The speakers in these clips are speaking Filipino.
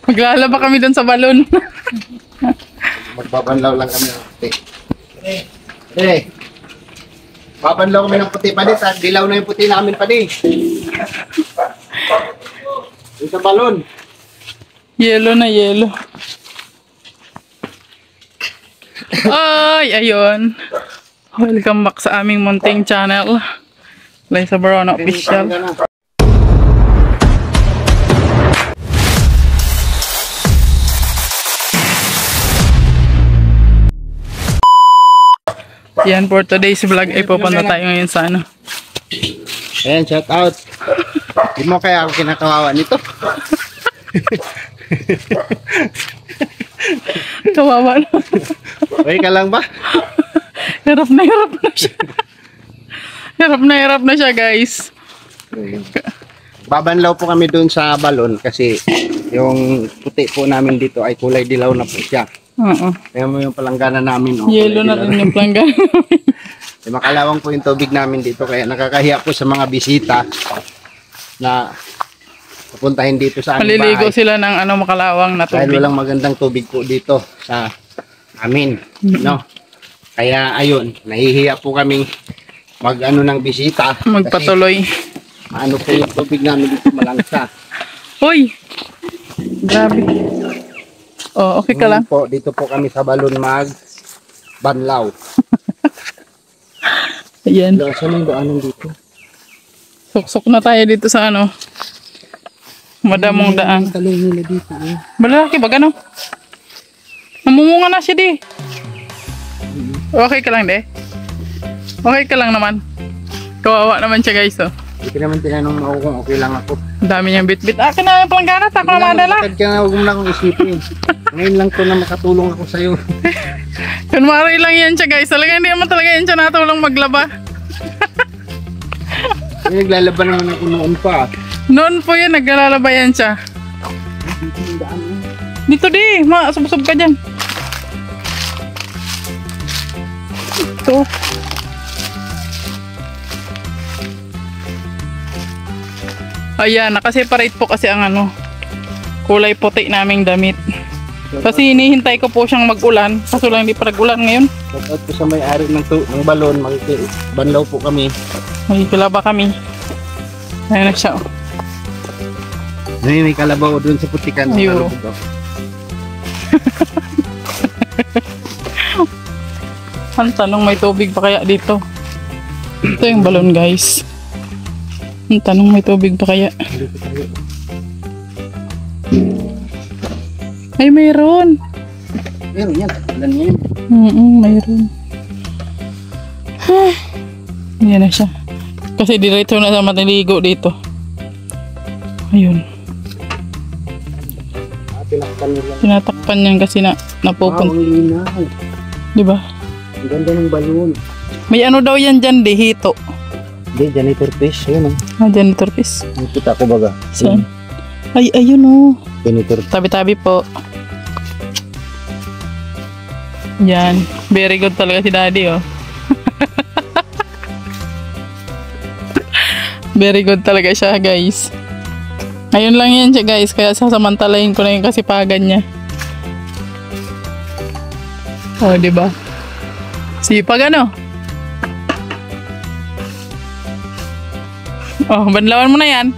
Maglalaba kami dun sa balon. Magbabanlaw lang kami ng puti. Babanlaw kami ng puti pa din. Dilaw na yung puti namin pa din. Yung sa balon. Yellow na yellow. Ay, ayun. Welcome back sa aming munting channel. Liza Barona Official. Yan, for today's vlog ay pupunta tayo ngayon sa ano. Ayan, shout out. Hindi mo kaya ako kinakawawa nito. Kawawa na. Okay ka lang ba? Hirap na siya. Hirap na siya, guys. Babanlaw po kami doon sa balon kasi yung puti po namin dito ay kulay dilaw na po siya. Oo. Kaya mo yung palanggana namin. Oh, Yellow na rin yung planggana namin. Makalawang po yung tubig namin dito kaya nakakahiya po sa mga bisita na pupuntahin dito sa aming Maliligo bahay. sila ng ano makalawang na Dahil tubig. walang magandang tubig po dito sa amin. No? Kaya ayun, nahihiya po kaming mag-ano ng bisita. Magpatuloy. Kasi, ano po yung tubig namin dito malangsa. Uy! Grabe. Oh, okay ka lang? Po, dito po kami sa balon banlaw. Ayan. Saan yung daanan dito? Suksok na tayo dito sa ano. Madamong daan. Talong nila dito. Eh. Malalaki ba gano? Namumunga na siya di. Okay ka lang de? Okay ka lang naman. Kawawa naman siya guys oh. Hindi naman tinanong ako kung okay lang ako. Dami niyang bit-bit. Akin na yung planggana. Ako na madala. Ka na, huwag mo na akong isipin. Ngayon lang to na makatulong ako sa'yo. Kunwari lang yan siya guys. Talaga hindi naman talaga yan siya natulong maglaba. Naglalaban naman ako noon pa. Noon po yan, naglalaba yan siya. Dito di, masubsob ka dyan. Ito. Ayan, nakaseparate po kasi ang ano, kulay puti naming damit. Kasi hinihintay ko po siyang mag-ulan. Kaso lang hindi pa nag-ulan ngayon. Shout po sa may-ari ng balon, banlaw po kami. Magkilaba kami. Ayan na siya. May kalabaw doon sa putikan. Ayun. Ang tanong, may tubig pa kaya dito? Ito yung balon guys. Ang tanong, may tubig pa kaya? Ay, mayroon. Meron yan. Ilan yan? Mayroon. Yan na siya. Kasi diretso na sa matiligo dito. Ayun. Tinakpan nila. Tinatakpan yan kasi napupunta. Ang linaw. Diba? Ang ganda ng balon. May ano daw yan dyan, hito. Hindi, janitor fish. Ayun o. Janitor fish. Nakita ko baga. Saan? Ay, ayun o. Janitor. Tabi-tabi po. Yan. Very good talaga si daddy oh. Very good talaga siya guys. Ayun lang yan siya guys. Kaya sasamantalahin ko na yung kasipagan niya. Oh, diba? Sipag ano? Oh, banlawan mo na yan.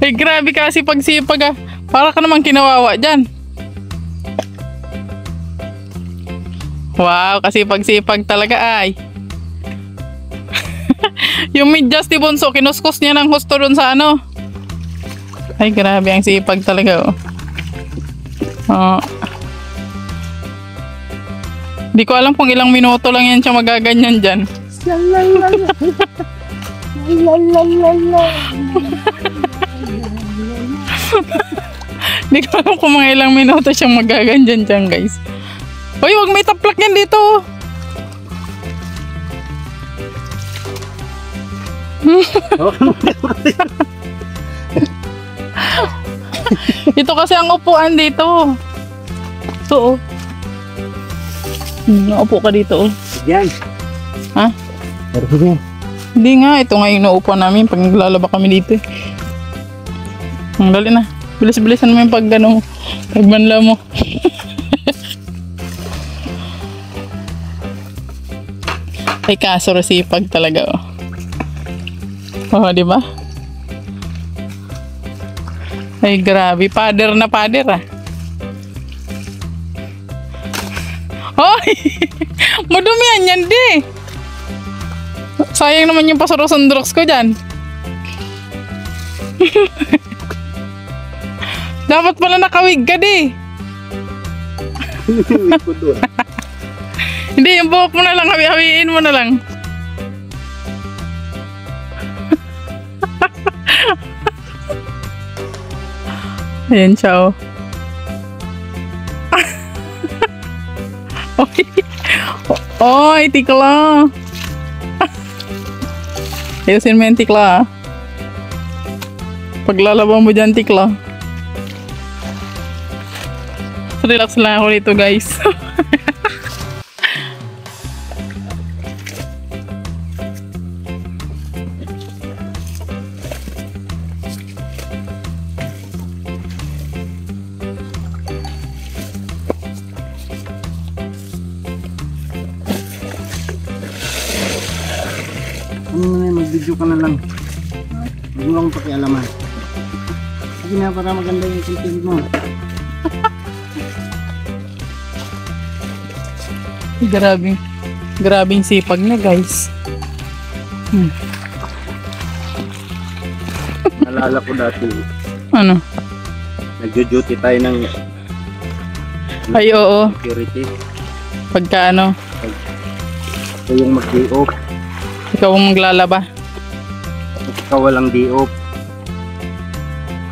Ay, grabe kasi pagsipag ah. Para ka naman kinawawa dyan. Wow, kasi pagsipag talaga ay. Yung medyas ni Bunso, kinuskus niya ng husto dun sa ano. Ay, grabe ang sipag talaga oh. Oh. Di ko alam kung ilang minuto lang yan siya magaganyan dyan. Di ko alam kung mga ilang minuto siyang magaganyan dyan guys. Uy, wag may taplak yan dito. Ito kasi ang upuan dito. Ito oh. Naupo ka dito oh. Yan. Ha? Pero sige. Hindi nga, ito nga yung naupuan namin pag naglalaba kami dito eh. Ang dali na. Bilis-bilisan mo yung pag ano, pagbanla mo. Ay kaso resipag talaga oh. Oh, di ba? Ay grabe, pader na pader ah. Hoy! Madumihan yan di. Sayang naman yung pasurok-sundroks ko dyan. Dapat pala nakawig ka di. Hindi, yung buhok mo na lang, hawi-hawiin mo na lang. Ayan siya oh. Oy, tikla. Ayusin mo yung tikla. Paglalaba mo dyan, tikla. Relax lang ako dito, guys. Ano na yan, mag-video ka na lang. Huwag mo akong pakialaman. Sige na, para maganda yung content mo. Grabing sipag na guys. Nalala ko dati, Ano? nagjo-duty tayo ng Ay oo. security. Pagka ano, Ito yung mag-day off. ikaw ang maglalaba. Tapos ikaw walang day off.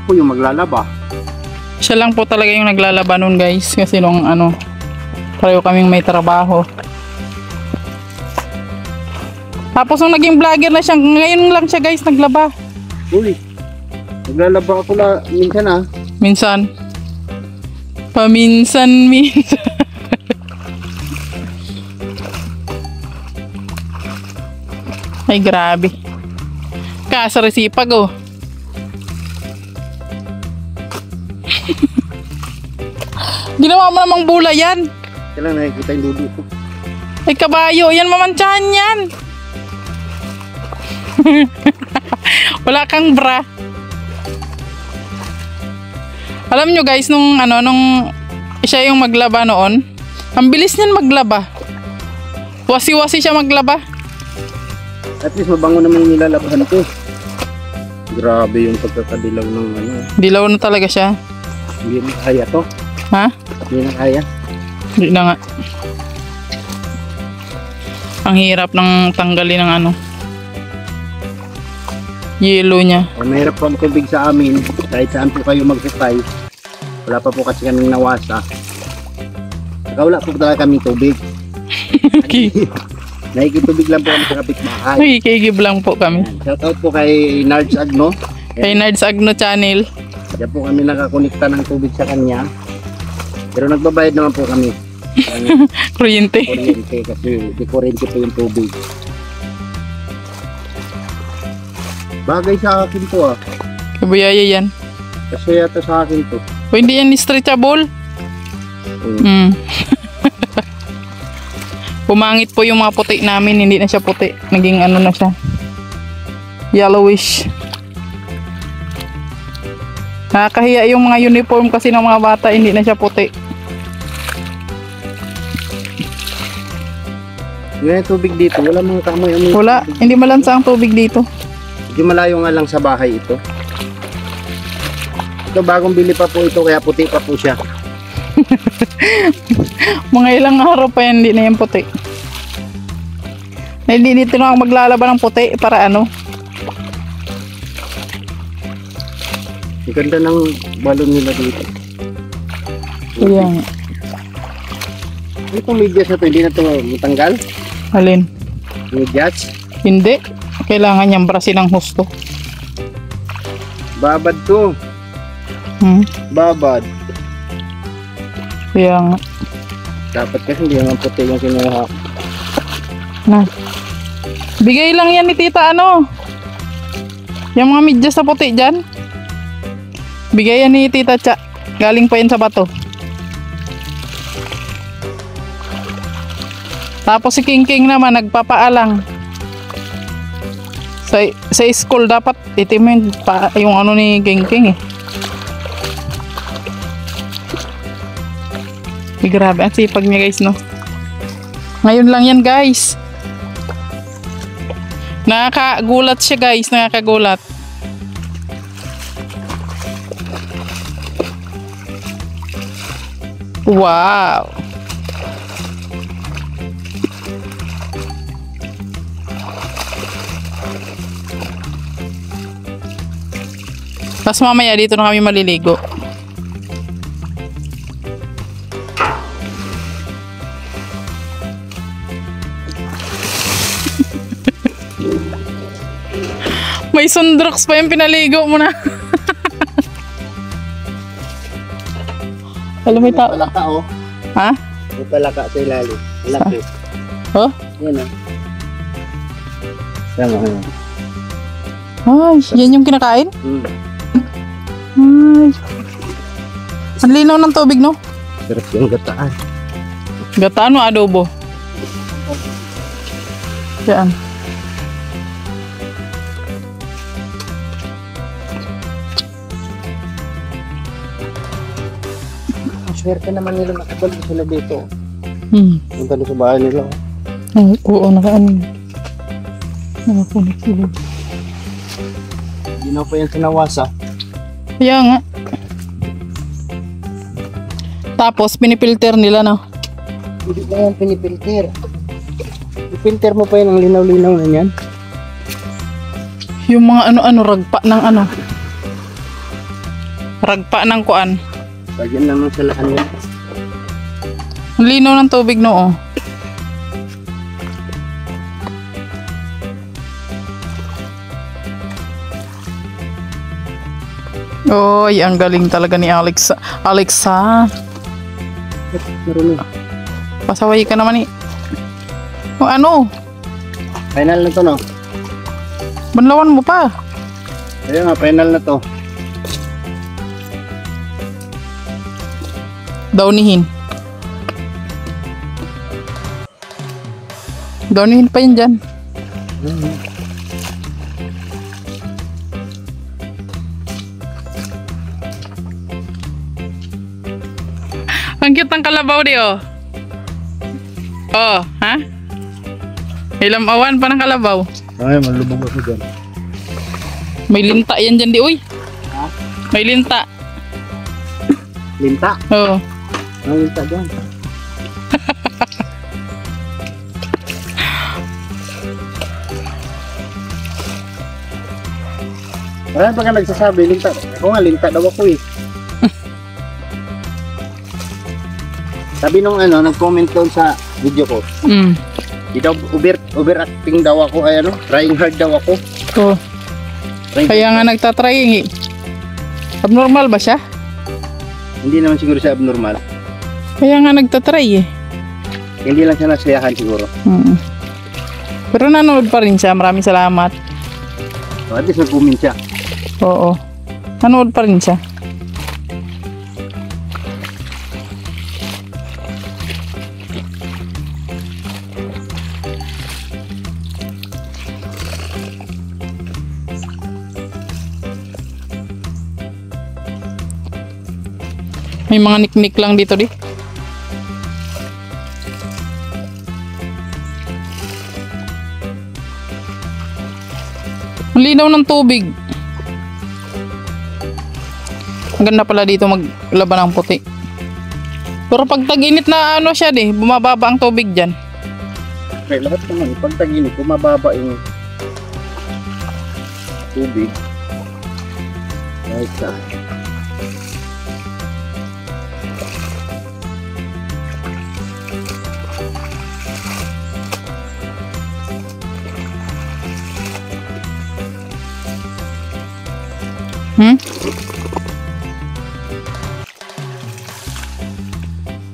Ako yung maglalaba. Siya lang po talaga yung naglalaba nun guys. Kasi nung ano, pareho kaming may trabaho. Tapos nung naging vlogger na siya, ngayon lang siya guys naglaba. Uy, naglalaba ako minsan ah. Minsan. Paminsan-minsan. Ay grabe. Kaso resipag oh. Ginawa mo namang bula yan. Kailan nakikita yung dudu ko. Ay kabayo, yan mamantsahan yan. Wala kang bra. Alam nyo guys, nung siya yung maglaba noon, ang bilis niyan maglaba. Wasi-wasi siya maglaba. At least mabango naman yung nilalabahan ko. Grabe yung pagkakadilaw ng ano. Dilaw na talaga siya. Hindi na kaya to. Ha? Hindi na kaya. Hindi na nga. Ang hirap ng tanggalin ng ano. Yellow niya. Ay, mahirap po ang tubig sa amin. Kahit saan po kayo magsasay. Wala pa po kasi kaming nawasa. Saka wala po talaga kaming tubig. Nakikitubig lang po kami sa kapitbahay. Nakikigib lang po kami. Shoutout po kay Nards Agno. Kay Nards Agno Channel. Diyan po kami nakakonekta ng tubig sa kanya. Pero nagbabayad naman po kami. Ng Kuryente. kuryente kasi di kuryente po yung tubig. Bagay sa akin to ah. Kabuyaya yan. Kasi yata sa akin to. O hindi yan stretchable. Pumangit po yung mga puti namin. Hindi na siya puti. Naging ano na siya. Yellowish. Nakakahiya yung mga uniform kasi ng mga bata. Hindi na siya puti. Yung tubig dito, wala mga kamoy-amoy. Wala. Hindi malansa ang tubig dito. Medyo malayo nga lang sa bahay ito. Ito bagong bili pa po ito kaya puti pa po siya. Mga ilang araw pa yan, hindi na yan puti. Hindi dito na ako maglalaba ng puti para ano. Ang ganda ng balon nila dito. Ayan. Itong medyas na to, hindi na ito matanggal. Alin? Medyas. Hindi. Kailangan niyang brasin ng husto. Babad to. Babad. Kaya nga. Dapat kasi hindi naman puti yung kinuha. Na. Bigay lang yan ni tita ano. Yung mga medyas na puti dyan. Bigay yan ni tita Cha. Galing pa yan sa bato. Tapos si King King naman nagpapaalang. Sa school dapat itim yung ano ni King King eh. Grabe ang sipag niya guys no. Ngayon lang yan guys. Nakakagulat siya guys, nakakagulat. Wow. Tapos mamaya dito na kami maliligo. May sundrox pa yung pinaligo mo na. Alam mo May ito? palaka oh. Ha? May palaka sa ilalim. Laki. Oh? Yan oh. Tama ano. Ay, yan yung kinakain? Ay. Ang linaw ng tubig, no? Sarap yung gataan. Gataan o adobo? Yan. Swerte naman nila nakabalik sila dito. Punta na sa bahay nila. Oo, nakaano. Nakapunit sila. Hindi na pa yan sinawasa. Kaya nga. Tapos, pinipilter nila, no? Hindi na yan pinipilter. Ipilter mo pa yan ang linaw-linaw na yan. Yung mga ano-ano, ragpa ng ano. Ragpa ng kuan. Lagyan naman sa lahan yan. Ang linaw ng tubig, no? Oh. Oy, ang galing talaga ni Alexa. Alexa, Meron na. pasaway ka naman eh. O ano? Final na to no? Banlawan mo pa. Ayun nga, final na to. Downihin. Downihin pa yun dyan. Ang cute ng kalabaw di oh. Oh, ha? Ilang awan pa ng kalabaw. Ay, malubog ako dyan. May linta yan dyan di uy. Ha? May linta. Linta? Oo. Ang linta dyan. Wala pa ka nagsasabi, linta. Ako nga, linta daw ako eh. Sabi nung ano, nag-comment doon sa video ko. Di daw, overacting daw ako, ay ano, trying hard daw ako. Oo. Kaya nga nagtatry eh. Abnormal ba siya? Hindi naman siguro siya abnormal. Kaya nga nagtatry eh. Hindi lang siya nasayahan siguro. Pero nanood pa rin siya. Maraming salamat. So, at least nag-comment siya. Oo. Nanood pa rin siya. May mga niknik lang dito di. Ang linaw ng tubig. Ang ganda pala dito maglaban ng puti. Pero pag tag-init na ano siya di, bumababa ang tubig dyan. Okay, lahat naman, pag tag-init, bumababa yung tubig. Right side.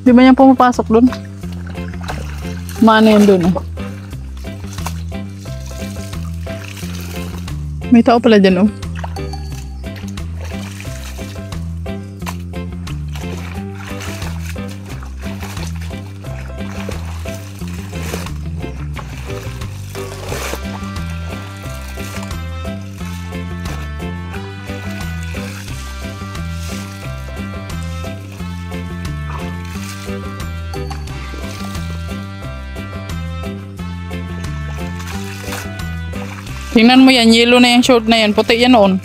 Di ba yan pumapasok dun? Maano yun dun? May tao pala dyan, oh. Tingnan mo yan, yellow na yung short na yan. Puti yan noon.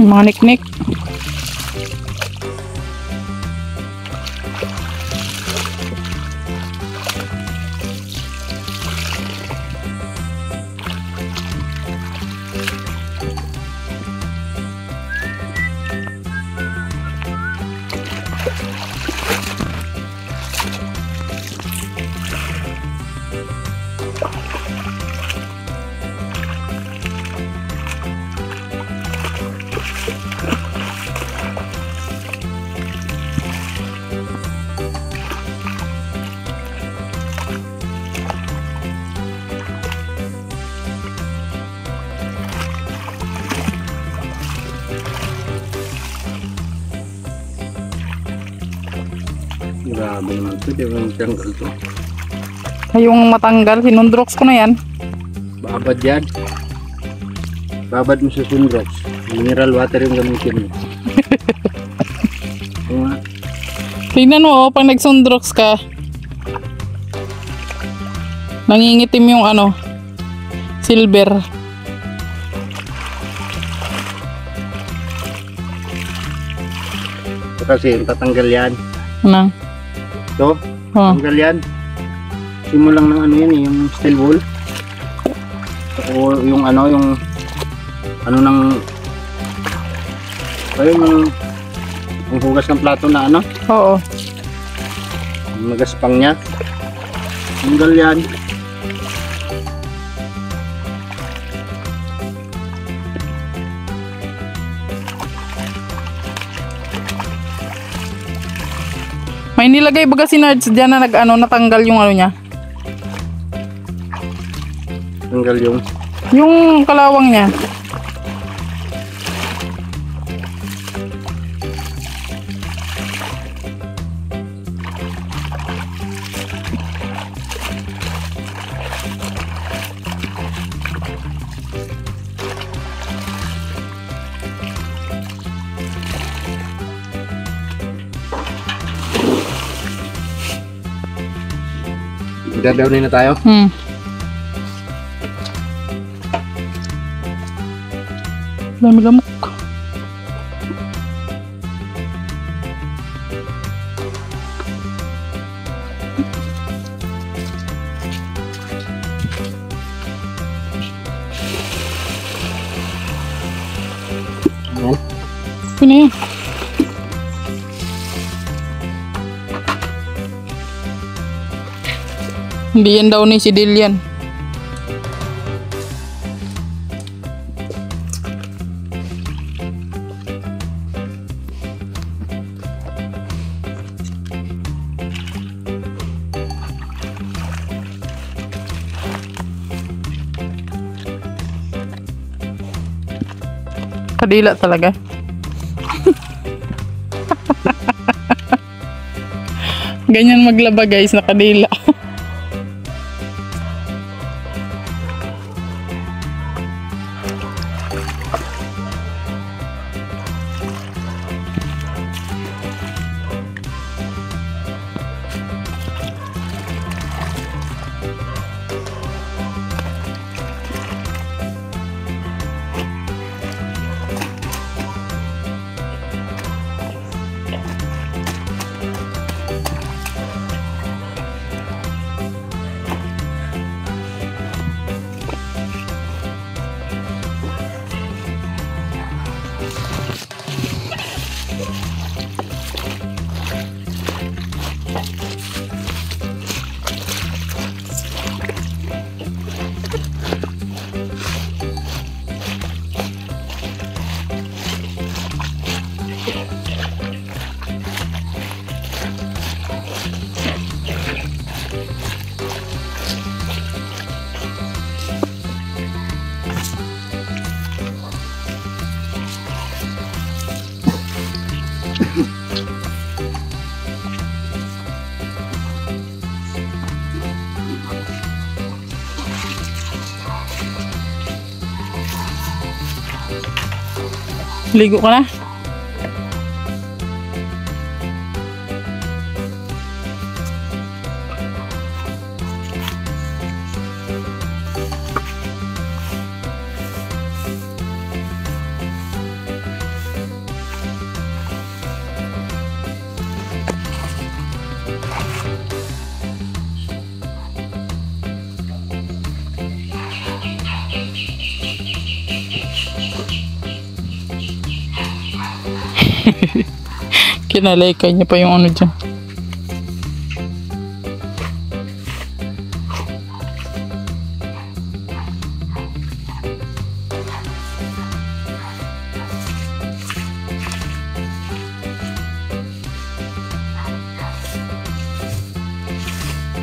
Mga niknik. Grabe naman ito, di ba yung tanggal to? Ay, yung matanggal, sinundrox ko na yan. Babad yan. Babad mo sa Sunrox. Mineral water yung gamitin mo. Oo nga. Tingnan mo, oh, pag nagsundrox ka, nangingitim yung ano, silver. Ito kasi, tatanggal yan. Ano? Ito, Oh. tanggal yan. Simulang ng ano yan eh, yung steel wool. O yung ano ng ayun yung hugas ng plato na ano, Oo. yung nagaspang niya. Tanggal yan. May nilagay baga si Nards dyan na natanggal yung ano niya. Tanggal Yung kalawang niya. Dadawin na tayo. Dami lamok. Okay na yan. Hindi yan daw ni si Dilian. Kadila talaga. Ganyan maglaba guys, nakadila. Ligo ka na? Kinalaykay niya pa yung ano dyan.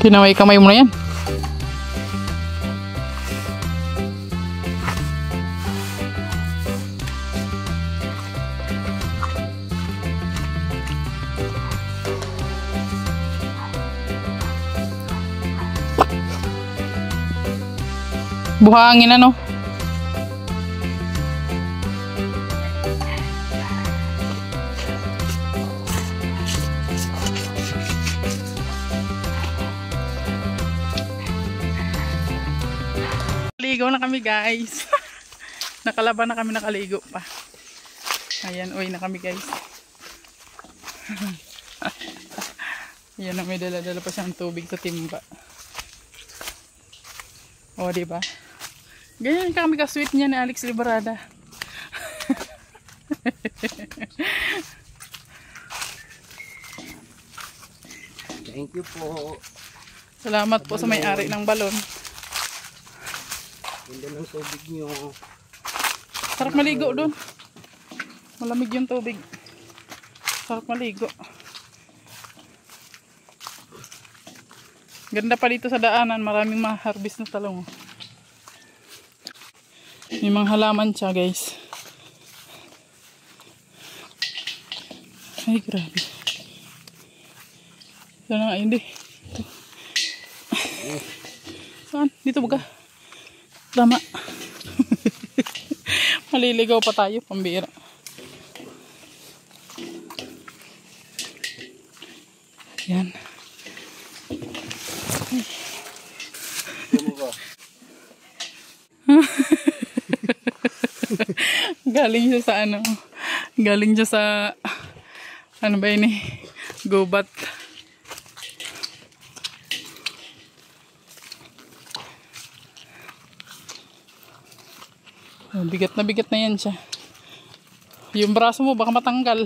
Kinaway kamay mo na yan. Buhangin ano? Ligo na kami guys. Nakalaban na kami, nakaligo pa. Ayan, uwi na kami guys. Ayan na, may dala-dala pa siyang tubig sa timba. O, diba? Ganyan kami ka-sweet niya ni Alex Liberada. Thank you po. Salamat po sa may-ari ng balon. Ganda ng tubig nyo. Sarap maligo doon. Malamig yung tubig. Sarap maligo. Ganda pa dito sa daanan. Maraming ma-harvest na talong. May mga halaman siya guys. Ay grabe. Saan nga hindi. Ito. Saan? Dito ba ka? Tama. Maliligaw pa tayo, pambira. Yan. Galing siya sa ano. Galing siya sa ano ba yun eh? Gubat. Oh, bigat na yan siya. Yung braso mo baka matanggal.